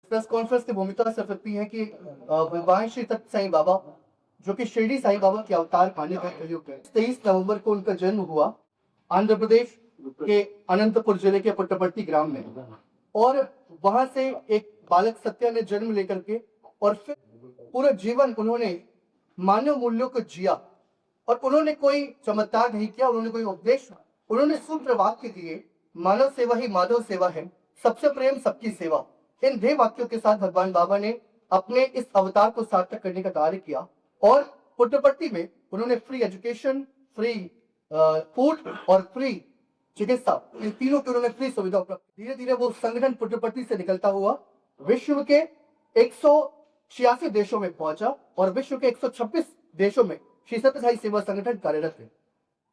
Press conference की भूमिका सिर्फ इतनी है कि भगवान श्री सत्य साईं बाबा, जो कि शिरडी साईं बाबा के अवतार माने गए कलयुग में, 23 नवंबर को उनका जन्म हुआ आंध्र प्रदेश के अनंतपुर जिले के पुट्टपर्ती ग्राम में। और वहां से एक बालक सत्या ने जन्म लेकर के और फिर पूरा जीवन उन्होंने मानव मूल्यों को जिया। और उन्होंने कोई चमत्कार नहीं किया, उन्होंने कोई उपदेश, उन्होंने सूत्र वाक्य दिए, मानव सेवा ही माधव सेवा है, सबसे प्रेम सबकी सेवा। इन ध्येय वाक्यों के साथ भगवान बाबा ने अपने इस अवतार को सार्थक करने का कार्य किया। और पुट्टपर्ती में उन्होंने फ्री एजुकेशन, फ्री फूड और फ्री चिकित्सा, इन तीनों की उन्होंने फ्री सुविधा उपलब्ध। धीरे धीरे वो संगठन पुट्टपर्ती से निकलता हुआ विश्व के 186 देशों में पहुंचा और विश्व के 126 देशों में श्री सत्य साई सेवा संगठन कार्यरत है।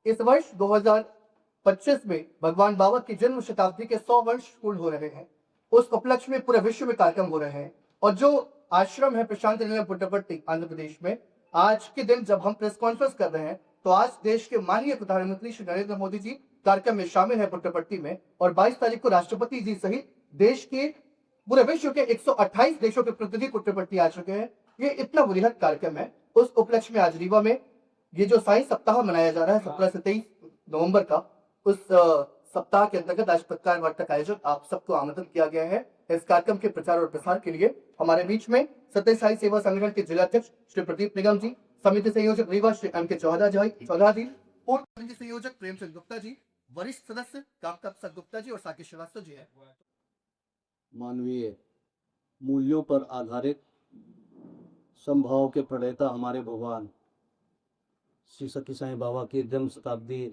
इस वर्ष 2025 में भगवान बाबा की जन्म शताब्दी के 100 वर्ष पूर्ण हो रहे हैं। उस उपलक्ष्य में पूरे विश्व में कार्यक्रम हो रहे हैं। और जो आश्रम है प्रशांत निलय पुट्टपर्ती आंध्र प्रदेश में, आज के दिन जब हम प्रेस कॉन्फ्रेंस कर रहे हैं तो आज देश के माननीय प्रधानमंत्री श्री नरेंद्र मोदी जी कार्यक्रम में शामिल है पुट्टपर्ती में। और 22 तारीख को राष्ट्रपति जी सहित देश के पूरे विश्व के 128 देशों के प्रतिनिधि पुट्टपर्ती आ चुके हैं। ये इतना बृहद कार्यक्रम है। उस उपलक्ष्य में आज रीवा में ये जो साई सप्ताह मनाया जा रहा है 17 से 23 नवंबर का, उस सप्ताह के अंतर्गत आज पत्रकार वार्ता का आयोजन आप सबको आमंत्रित किया गया है। इस कार्यक्रम के प्रचार और प्रसार के लिए हमारे बीच में सत्य साई सेवा संगठन के जिलाध्यक्ष श्री प्रदीप निगम जी, समिति संयोजक रीवा श्री M.K. चौधरी जी, पूर्व समिति संयोजक प्रेम सिंह गुप्ता जी, वरिष्ठ सदस्य कामका प्रसाद गुप्ता जी और साकेत श्रीवास्तव जी है। मानवीय मूल्यों पर आधारित संभाव के प्रणेता हमारे भगवान श्री सत्य साईं बाबा की जन्म शताब्दी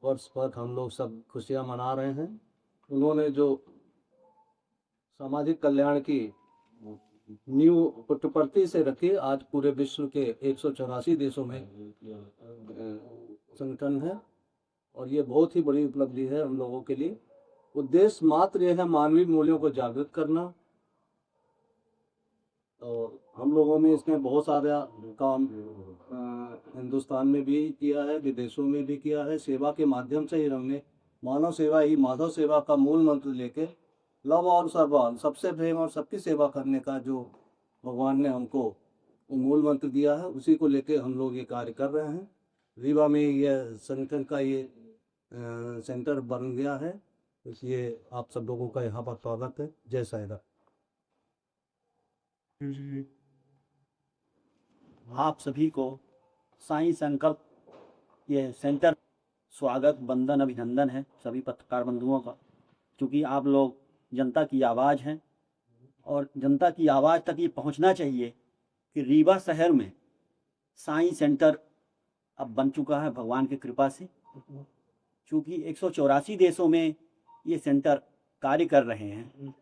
वर्ष पर हम लोग सब खुशियां मना रहे हैं। उन्होंने जो सामाजिक कल्याण की नींव पुट्टपर्ती से रखी, आज पूरे विश्व के 184 देशों में संगठन है और ये बहुत ही बड़ी उपलब्धि है हम लोगों के लिए। उद्देश्य मात्र यह है मानवीय मूल्यों को जागृत करना। और हम लोगों ने इसमें बहुत सारा काम हिंदुस्तान में भी किया है, विदेशों में भी किया है। सेवा के माध्यम से ही हमने मानव सेवा ही माधव सेवा का मूल मंत्र लेके लव और सर्वभाव, सबसे प्रेम और सबकी सेवा करने का जो भगवान ने हमको मूल मंत्र दिया है, उसी को लेके हम लोग ये कार्य कर रहे हैं। रीवा में यह संगठन का ये सेंटर बन गया है, इसलिए आप सब लोगों का यहाँ पर स्वागत है। जय साईं राम। आप सभी को साईं संकल्प ये सेंटर स्वागत, वंदन, अभिनंदन है सभी पत्रकार बंधुओं का, क्योंकि आप लोग जनता की आवाज़ हैं और जनता की आवाज़ तक ये पहुंचना चाहिए कि रीवा शहर में साईं सेंटर अब बन चुका है भगवान की कृपा से। क्योंकि 184 देशों में ये सेंटर कार्य कर रहे हैं।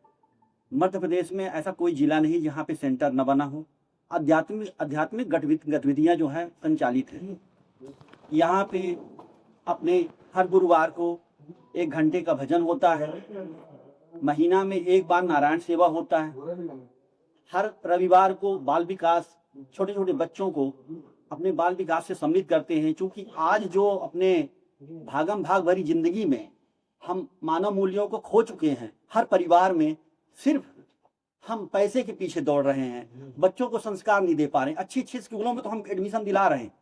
मध्य प्रदेश में ऐसा कोई जिला नहीं जहाँ पे सेंटर न बना हो। आध्यात्मिक गतिविधियाँ जो है संचालित हैं। यहाँ पे अपने हर गुरुवार को 1 घंटे का भजन होता है, महीना में 1 बार नारायण सेवा होता है। हर रविवार को बाल विकास, छोटे छोटे बच्चों को अपने बाल विकास से सम्मिलित करते हैं। क्योंकि आज जो अपने भागम भाग भरी जिंदगी में हम मानव मूल्यों को खो चुके हैं। हर परिवार में सिर्फ हम पैसे के पीछे दौड़ रहे हैं, बच्चों को संस्कार नहीं दे पा रहे हैं। अच्छी अच्छी स्कूलों में तो हम एडमिशन दिला रहे हैं,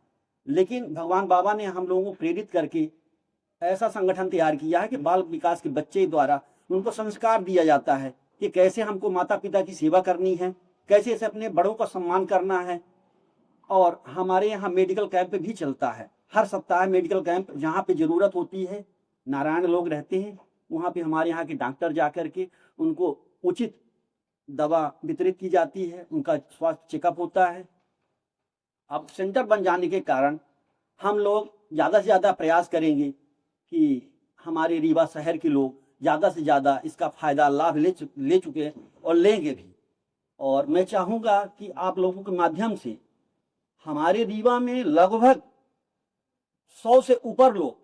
लेकिन भगवान बाबा ने हम लोगों को प्रेरित करके ऐसा संगठन तैयार किया है कि बाल विकास के बच्चे द्वारा उनको संस्कार दिया जाता है कि कैसे हमको माता पिता की सेवा करनी है, कैसे से अपने बड़ों का सम्मान करना है। और हमारे यहाँ मेडिकल कैंप भी चलता है, हर सप्ताह मेडिकल कैंप जहाँ पे ज़रूरत होती है, नारायण लोग रहते हैं, वहाँ पे हमारे यहाँ के डॉक्टर जा कर के उनको उचित दवा वितरित की जाती है, उनका स्वास्थ्य चेकअप होता है। अब सेंटर बन जाने के कारण हम लोग ज़्यादा से ज़्यादा प्रयास करेंगे कि हमारे रीवा शहर के लोग ज़्यादा से ज़्यादा इसका फ़ायदा लाभ ले चुके हैं और लेंगे भी। और मैं चाहूँगा कि आप लोगों के माध्यम से हमारे रीवा में लगभग 100 से ऊपर लोग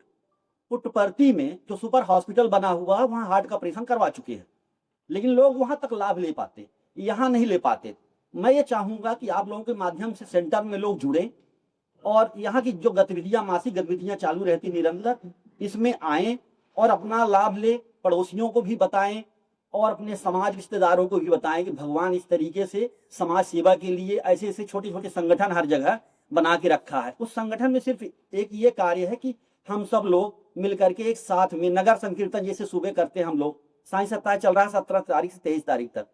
पुट्टपर्ती में जो सुपर हॉस्पिटल बना हुआ है वहाँ हार्ट का ऑपरेशन करवा चुके हैं, लेकिन लोग वहाँ तक लाभ ले पाते, यहाँ नहीं ले पाते। मैं ये चाहूँगा कि आप लोगों के माध्यम से सेंटर में लोग जुड़ें और यहाँ की जो गतिविधियाँ, मासिक गतिविधियाँ चालू रहती निरंतर, इसमें आएँ और अपना लाभ ले, पड़ोसियों को भी बताएं और अपने समाज रिश्तेदारों को भी बताएं कि भगवान इस तरीके से समाज सेवा के लिए ऐसे ऐसे छोटे छोटे संगठन हर जगह बना के रखा है। उस संगठन में सिर्फ एक ये कार्य है कि हम सब लोग मिलकर के एक साथ में नगर संकीर्तन जैसे सुबह करते हैं हम लोग। साई सप्ताह चल रहा है 17 तारीख से 23 तारीख तक।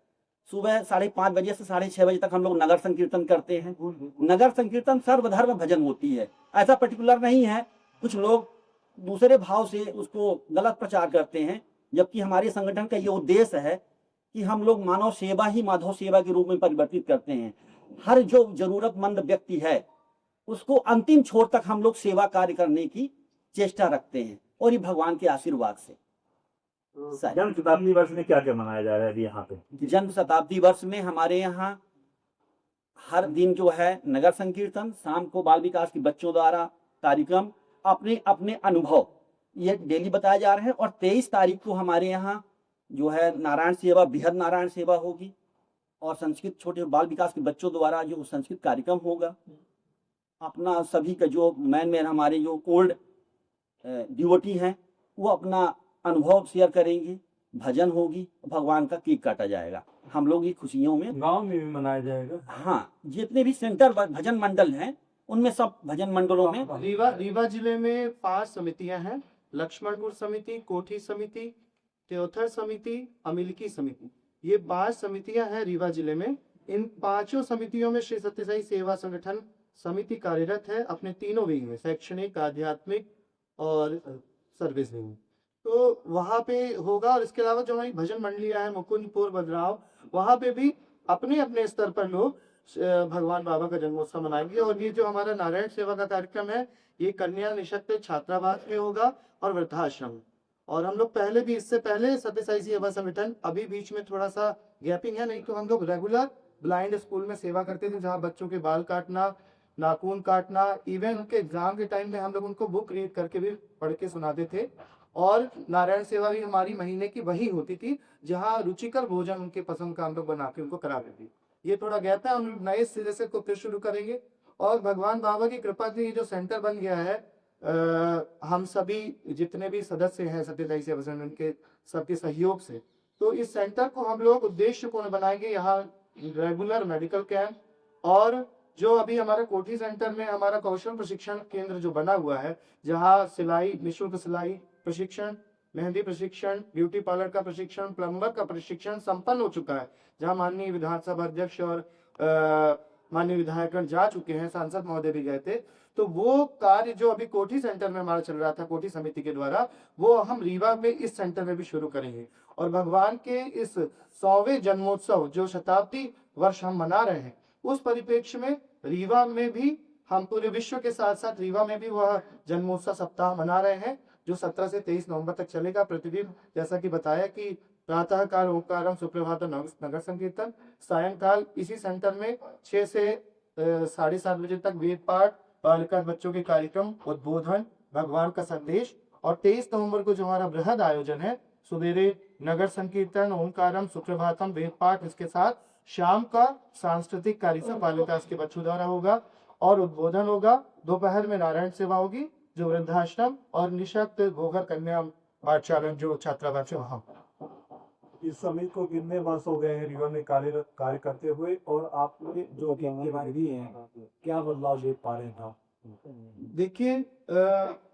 सुबह 5:30 बजे से 6:30 बजे तक हम लोग नगर संकीर्तन करते हैं। नगर संकीर्तन सर्वधर्म भजन होती है, ऐसा पर्टिकुलर नहीं है। कुछ लोग दूसरे भाव से उसको गलत प्रचार करते हैं, जबकि हमारे संगठन का ये उद्देश्य है कि हम लोग मानव सेवा ही माधव सेवा के रूप में परिवर्तित करते हैं। हर जो जरूरतमंद व्यक्ति है उसको अंतिम छोर तक हम लोग सेवा कार्य करने की चेष्टा रखते हैं, और ये भगवान के आशीर्वाद से। जन्म शताब्दी वर्ष में क्या क्या मनाया जा रहा है अभी यहाँ पे? जन्म शताब्दी वर्ष में हमारे यहाँ हर दिन जो है नगर संकीर्तन, शाम को बाल विकास के बच्चों द्वारा कार्यक्रम, अपने अपने अनुभव ये डेली बताए जा रहे हैं। और 23 तारीख को हमारे यहाँ जो है नारायण सेवा, बृहद नारायण सेवा होगी, और संस्कृत छोटे बाल विकास के बच्चों द्वारा जो संस्कृत कार्यक्रम होगा। अपना सभी का जो मेन हमारे जो ओल्ड डिवोटी हैं वो अपना अनुभव शेयर करेंगे, भजन होगी, भगवान का केक काटा जाएगा। हम लोग ये खुशियों में गांव में भी मनाया जाएगा। हाँ, जितने भी सेंटर भजन मंडल हैं उनमें सब भजन मंडलों में रीवा जिले में 5 समितियां हैं। लक्ष्मणपुर समिति, कोठी समिति, त्योथर समिति, अमिलकी समिति, ये 5 समितियां हैं रीवा जिले में। इन 5 समितियों में श्री सत्यसाई सेवा संगठन समिति कार्यरत है अपने तीनों विंग में, शैक्षणिक, आध्यात्मिक और सर्विस विंग। तो वहाँ पे होगा। और इसके अलावा जो हमारी भजन मंडलियां हैं मुकुंदपुर, भद्राव, वहाँ पे भी अपने अपने स्तर पर लोग भगवान बाबा का जन्मोत्सव मनाएंगे। और ये जो हमारा नारायण सेवा का कार्यक्रम है ये कन्या निःशक्त छात्रावास में होगा और वृद्धाश्रम। और हम लोग पहले भी, इससे पहले सत्यसाई सेवा संगठन, अभी बीच में थोड़ा सा गैपिंग है, नहीं तो हम लोग रेगुलर ब्लाइंड स्कूल में सेवा करते थे, जहाँ बच्चों के बाल काटना, नाखून काटना, इवन उनके एग्जाम के टाइम में हम लोग उनको बुक रीड करके भी पढ़ के सुनाते थे। और नारायण सेवा भी हमारी महीने की वही होती थी जहाँ रुचिकर भोजन उनके पसंद का हम लोग बना के उनको कराते थे। ये थोड़ा गैप है, हम नए सिरे से को फिर शुरू करेंगे। और भगवान बाबा की कृपा से ये जो सेंटर बन गया है, हम सभी जितने भी सदस्य हैं सत्यसाई सेवा संगठन के, सबके सहयोग से, तो इस सेंटर को हम लोग उद्देश्यपूर्ण बनाएंगे। यहाँ रेगुलर मेडिकल कैंप, और जो अभी हमारा कोठी सेंटर में हमारा कौशल प्रशिक्षण केंद्र जो बना हुआ है, जहाँ सिलाई, निःशुल्क सिलाई प्रशिक्षण, मेहंदी प्रशिक्षण, ब्यूटी पार्लर का प्रशिक्षण, प्लम्बर का प्रशिक्षण संपन्न हो चुका है, जहाँ माननीय विधानसभा अध्यक्ष और माननीय विधायकगण जा चुके हैं, सांसद महोदय भी गए थे। तो वो कार्य जो अभी कोठी सेंटर में हमारा चल रहा था कोठी समिति के द्वारा, वो हम रीवा में इस सेंटर में भी शुरू करेंगे। और भगवान के इस 100वें जन्मोत्सव जो शताब्दी वर्ष हम मना रहे हैं, उस परिप्रेक्ष्य में रीवा में भी हम पूरे विश्व के साथ साथ रीवा में भी वह जन्मोत्सव सप्ताह मना रहे हैं, जो 17 से 23 नवंबर तक चलेगा। प्रतिदिन जैसा कि बताया कि प्रातः काल ओंकारम सुप्रभातम नगर संकीर्तन, सायंकाल इसी सेंटर में 6 से 7:30 बजे तक वेद पाठ, बालिका बच्चों के कार्यक्रम, उद्बोधन, भगवान का संदेश। और 23 नवंबर को जो हमारा बृहद आयोजन है, सवेरे नगर संकीर्तन, ओंकारम, सुप्रभातम, वेद पाठ, इसके साथ शाम का सांस्कृतिक कार्यक्रम बालिका के बच्चों द्वारा होगा और उद्बोधन होगा। दोपहर में नारायण सेवा होगी, जो वृद्धाश्रम और निःशक्त गोगर कन्या पाठशाला जो छात्रावास है वहाँ। इस समिति को कितने वर्ष हो गए हैं रीवा में कार्य करते हुए, और आपने जो भी हैं क्या बदलाव देख पा रहे हैं? देखिए,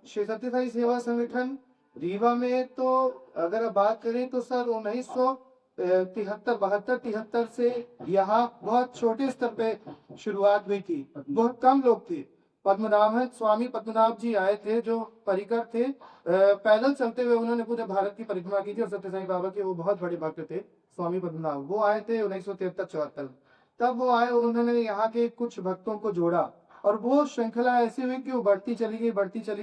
श्री सत्यसाई सेवा संगठन रीवा में तो अगर आप बात करें तो सर 1973 से यहाँ बहुत छोटे स्तर पे शुरुआत हुई थी, बहुत कम लोग थे। पद्मनाभ स्वामी पद्मनाभ जी आए थे, जो परिकर थे, पैदल चलते हुए उन्होंने पूरे भारत की परिक्रमा की थी। और सत्यसाई बाबा के वो बहुत बड़े भक्त थे स्वामी पद्मनाभ, वो आए थे 1973-74। तब वो आए और उन्होंने यहाँ के कुछ भक्तों को जोड़ा, और वो श्रृंखला ऐसी हुई कि वो बढ़ती चली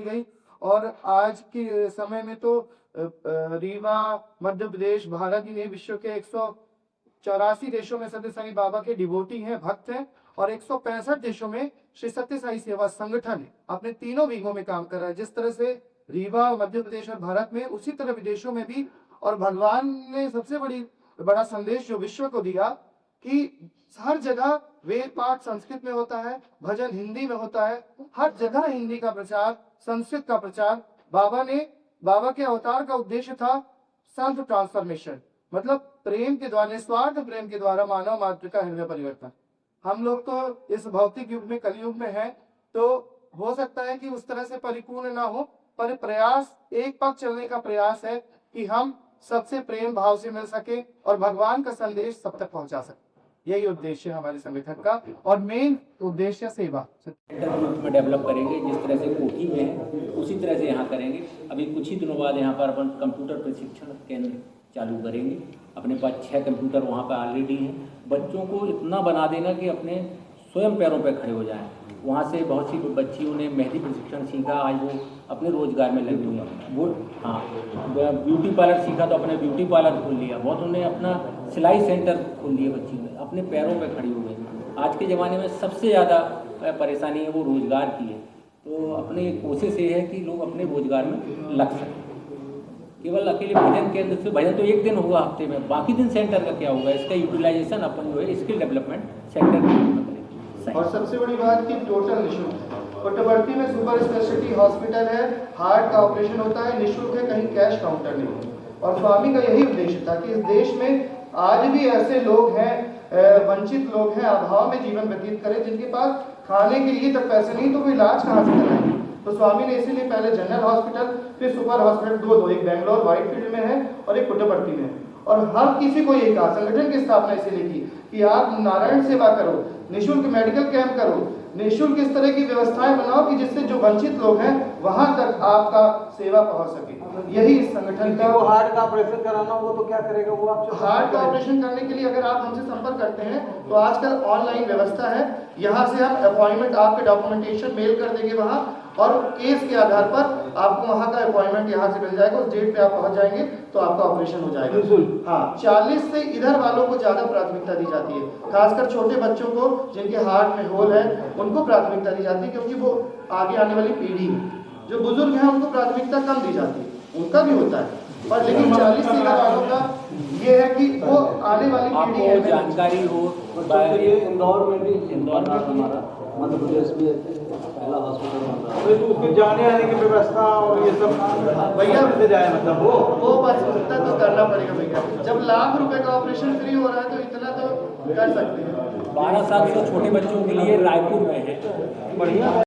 गई। और आज के समय में तो रीवा, मध्य प्रदेश, भारत ही नहीं, विश्व के 184 देशों में सत्यसाई बाबा के डिवोटी हैं, भक्त हैं। और 165 देशों में श्री सत्यसाई सेवा संगठन अपने तीनों विंगों में काम कर रहा है। जिस तरह से रीवा, मध्य प्रदेश और भारत में, उसी तरह विदेशों में भी। और भगवान ने सबसे बड़ा संदेश जो विश्व को दिया कि हर जगह वेद पाठ संस्कृत में होता है, भजन हिंदी में होता है, हर जगह हिंदी का प्रचार, संस्कृत का प्रचार। बाबा के अवतार का उद्देश्य था संत ट्रांसफॉर्मेशन, मतलब प्रेम के द्वारा, निस्वार्थ प्रेम के द्वारा मानव मात्र का हृदय परिवर्तन। हम लोग तो इस भौतिक युग में, कलयुग में हैं, तो हो सकता है कि उस तरह से परिपूर्ण ना हो, पर प्रयास, एक पग चलने का प्रयास है कि हम सबसे प्रेम भाव से मिल सके और भगवान का संदेश सब तक पहुंचा सके। यही उद्देश्य है हमारे संगठन का, और मेन उद्देश्य सेवा। में डेवलप करेंगे, जिस तरह से कोठी में है उसी तरह से यहाँ करेंगे। अभी कुछ ही दिनों बाद यहाँ पर अपन कंप्यूटर प्रशिक्षण केंद्र चालू करेंगे। अपने पास 6 कंप्यूटर वहाँ पर ऑलरेडी हैं। बच्चों को इतना बना देना कि अपने स्वयं पैरों पर खड़े हो जाएं। वहाँ से बहुत सी बच्चियों ने मेहंदी प्रशिक्षण सीखा, आज वो अपने रोजगार में लगी हुई हैं। वो ब्यूटी पार्लर सीखा तो अपने ब्यूटी पार्लर खोल लिया। बहुत उन्होंने अपना सिलाई सेंटर खोल लिया, बच्चियों ने अपने पैरों पर खड़ी हो गई। आज के ज़माने में सबसे ज़्यादा परेशानी है वो रोज़गार की है। तो अपनी कोशिश ये है कि लोग अपने रोजगार में लग सकें। केवल अकेले भजन केंद्र से, भजन तो एक दिन होगा हफ्ते में, बाकी दिन सेंटर का क्या होगा, इसका यूटिलाइजेशन अपन जो है स्किल डेवलपमेंट सेंटर में। और सबसे बड़ी बात कि टोटल निःशुल्क। पुट्टपर्थी में सुपर स्पेशलिटी हॉस्पिटल है, हार्ट का ऑपरेशन होता है, निःशुल्क है, कहीं कैश काउंटर नहीं है। और स्वामी का यही उद्देश्य था कि इस देश में आज भी ऐसे लोग हैं, वंचित लोग हैं, अभाव में जीवन व्यतीत करें, जिनके पास खाने के लिए तक पैसे नहीं, तो वो इलाज कहाँ से कराएंगे। तो स्वामी ने इसीलिए पहले जनरल हॉस्पिटल, फिर सुपर हॉस्पिटल दो, एक बेंगलोर व्हाइट फील्ड में है और एक पुट्टपर्थी में है। और हर किसी को यही कहा, संगठन की स्थापना इसीलिए की कि आप नारायण सेवा करो, निःशुल्क मेडिकल कैंप करो, निःशुल्क इस तरह की व्यवस्थाएं बनाओ कि जिससे जो वंचित लोग हैं वहां तक आपका सेवा पहुंच सके। यही इस संगठन का। वो हार्ट का ऑपरेशन कराना, वो तो क्या करेगा वो आपसे? हार्ट का ऑपरेशन करने के लिए अगर आप हमसे संपर्क करते हैं तो आजकल ऑनलाइन व्यवस्था है। यहाँ से हम अपॉइंटमेंट, आपके डॉक्यूमेंटेशन मेल कर देंगे वहाँ, और केस के आधार पर आपको वहाँ का अपॉइंटमेंट यहाँ से मिल जाएगा। उस डेट पे आप पहुँच जाएंगे तो आपका ऑपरेशन हो जाएगा। हाँ, 40 से इधर वालों को ज्यादा प्राथमिकता दी जाती है, खासकर छोटे बच्चों को जिनके हार्ट में होल है उनको प्राथमिकता दी जाती है, क्योंकि वो आगे आने वाली पीढ़ी है। जो बुजुर्ग हैं उनको प्राथमिकता कम दी जाती है, उनका भी होता है, पर लेकिन 40 से इधर वालों का ये है कि वो आने वाली पीढ़ी है। जानकारी हो। इंदौर में भी, इंदौर में हमारा मध्य प्रदेश में पहला हॉस्पिटल बन रहा है। तो उसके जाने आने की व्यवस्था और ये सब भैया से जाए, मतलब वो बस उतना तो करना पड़ेगा भैया। जब लाख रुपए का ऑपरेशन फ्री हो रहा है तो इतना तो कर सकते हैं। 12 साल से छोटे बच्चों के लिए रायपुर में है। बढ़िया।